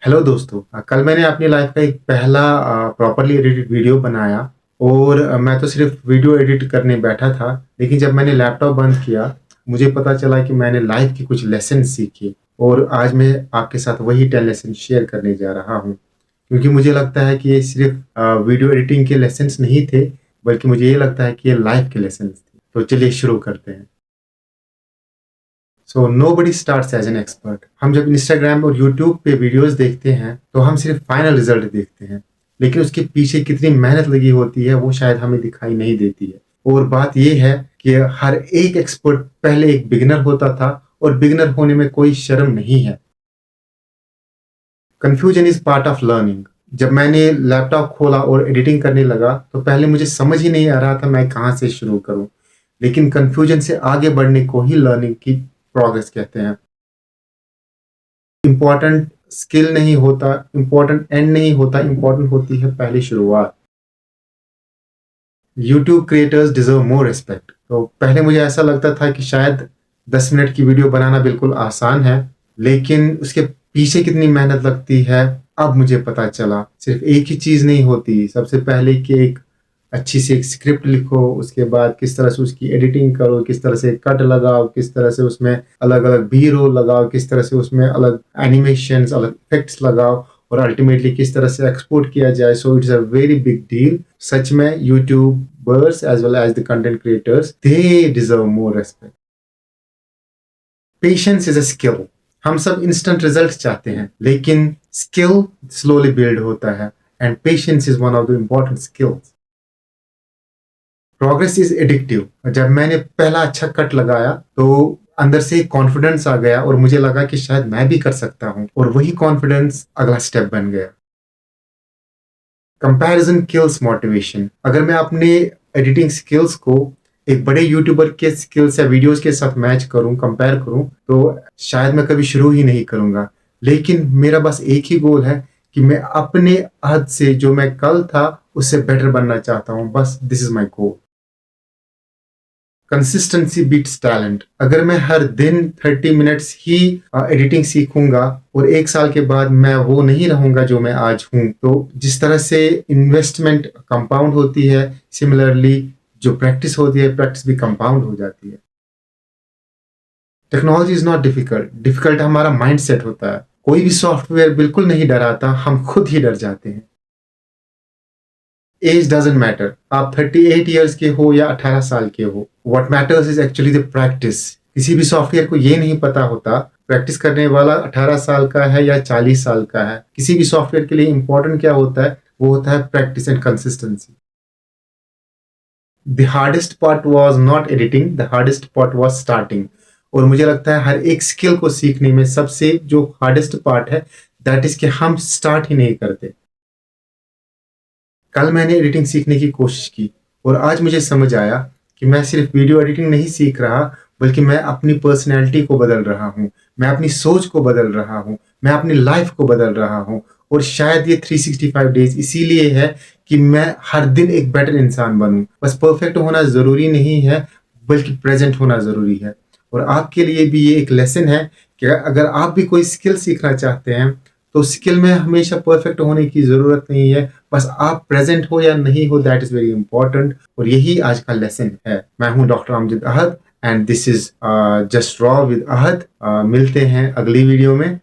Hello दोस्तों, कल मैंने अपनी लाइफ का एक पहला प्रॉपर्ली एडिटेड वीडियो बनाया और मैं तो सिर्फ वीडियो एडिट करने बैठा था। लेकिन जब मैंने लैपटॉप बंद किया, मुझे पता चला कि मैंने लाइफ के कुछ लेसन सीखे और आज मैं आपके साथ वही 10 लेसन शेयर करने जा रहा हूँ। क्योंकि मुझे लगता है कि ये सिर्फ वीडियो एडिटिंग के लेसन्स नहीं थे, बल्कि मुझे ये लगता है कि ये लाइफ के लेसन्स थे। तो चलिए शुरू करते हैं। So nobody starts as an expert. हम जब इंस्टाग्राम और यूट्यूब पे वीडियोस देखते हैं तो हम सिर्फ फाइनल रिजल्ट देखते हैं, लेकिन उसके पीछे कितनी मेहनत लगी होती है वो शायद हमें दिखाई नहीं देती है। और बात ये है कि हर एक एक्सपर्ट पहले एक बिगिनर होता था और बिगिनर होने में कोई शर्म नहीं है। Confusion is part of learning. जब मैंने लैपटॉप खोला और एडिटिंग करने लगा तो पहले मुझे समझ ही नहीं आ रहा था मैं कहाँ से शुरू करूँ। लेकिन कंफ्यूजन से आगे बढ़ने को ही लर्निंग की प्रोग्रेस कहते हैं। इम्पोर्टेंट स्किल नहीं होता, इम्पोर्टेंट एंड नहीं होता, इम्पोर्टेंट होती है पहली शुरुआत। YouTube creators deserve more respect. तो पहले मुझे ऐसा लगता था कि शायद 10 मिनट की वीडियो बनाना बिल्कुल आसान है, लेकिन उसके पीछे कितनी मेहनत लगती है अब मुझे पता चला। सिर्फ एक ही चीज़ नहीं होती। सबसे पहले कि एक अच्छी सी एक स्क्रिप्ट लिखो, उसके बाद किस तरह से उसकी एडिटिंग करो, किस तरह से कट लगाओ, किस तरह से उसमें अलग अलग बी रोल लगाओ, किस तरह से उसमें अलग एनिमेशंस, अलग इफेक्ट्स लगाओ और अल्टीमेटली किस तरह से एक्सपोर्ट किया जाए। So it's a very big deal. सच में YouTubers as well as the content creators they deserve more respect. Patience is a skill. हम सब इंस्टेंट रिजल्ट चाहते हैं, लेकिन स्किल स्लोली बिल्ड होता है and patience is one of the important skills. Progress is addictive. जब मैंने पहला अच्छा कट लगाया तो अंदर से कॉन्फिडेंस आ गया और मुझे लगा कि शायद मैं भी कर सकता हूँ, और वही कॉन्फिडेंस अगला स्टेप बन गया। Comparison kills motivation. अगर मैं अपने एडिटिंग स्किल्स को एक बड़े यूट्यूबर के स्किल्स या वीडियोस के साथ मैच करूं, कंपेयर करूं, तो शायद मैं कभी शुरू ही नहीं करूंगा। लेकिन मेरा बस एक ही गोल है कि मैं अपने हद से जो मैं कल था उससे बेटर बनना चाहता हूं। बस this is my goal. Consistency beats talent. अगर मैं हर दिन 30 मिनट्स ही एडिटिंग सीखूंगा और 1 साल के बाद मैं वो नहीं रहूंगा जो मैं आज हूं, तो जिस तरह से इन्वेस्टमेंट कंपाउंड होती है, सिमिलरली जो प्रैक्टिस होती है, प्रैक्टिस भी कंपाउंड हो जाती है। Technology is not difficult, difficult हमारा माइंड सेट होता है। कोई भी सॉफ्टवेयर बिल्कुल नहीं डराता, हम खुद ही डर जाते हैं। Age doesn't matter. आप 38 ईयर्स के हो या 18 साल के हो, what matters is actually the practice. किसी भी सॉफ्टवेयर को ये नहीं पता होता प्रैक्टिस करने वाला 18 साल का है या 40 साल का है। किसी भी सॉफ्टवेयर के लिए इंपॉर्टेंट क्या होता है, वो होता है practice and consistency. The hardest part was not editing, the hardest part was starting. और मुझे लगता है हर एक स्किल को सीखने में सबसे जो हार्डेस्ट पार्ट है, दैट इज कि हम स्टार्ट ही नहीं करते। कल मैंने एडिटिंग सीखने की कोशिश की और आज मुझे समझ आया कि मैं सिर्फ वीडियो एडिटिंग नहीं सीख रहा, बल्कि मैं अपनी पर्सनैलिटी को बदल रहा हूँ, मैं अपनी सोच को बदल रहा हूँ, मैं अपनी लाइफ को बदल रहा हूँ। और शायद ये 365 डेज इसीलिए है कि मैं हर दिन एक बेटर इंसान बनूं। बस परफेक्ट होना ज़रूरी नहीं है, बल्कि प्रेजेंट होना ज़रूरी है। और आपके लिए भी ये एक लेसन है कि अगर आप भी कोई स्किल सीखना चाहते हैं, तो स्किल में हमेशा परफेक्ट होने की ज़रूरत नहीं है। बस आप प्रेजेंट हो या नहीं हो, दैट इज़ वेरी इंपॉर्टेंट। और यही आज का लेसन है। मैं हूँ doctor Amjad Ahad and this is just raw with Ahad. मिलते हैं अगली वीडियो में।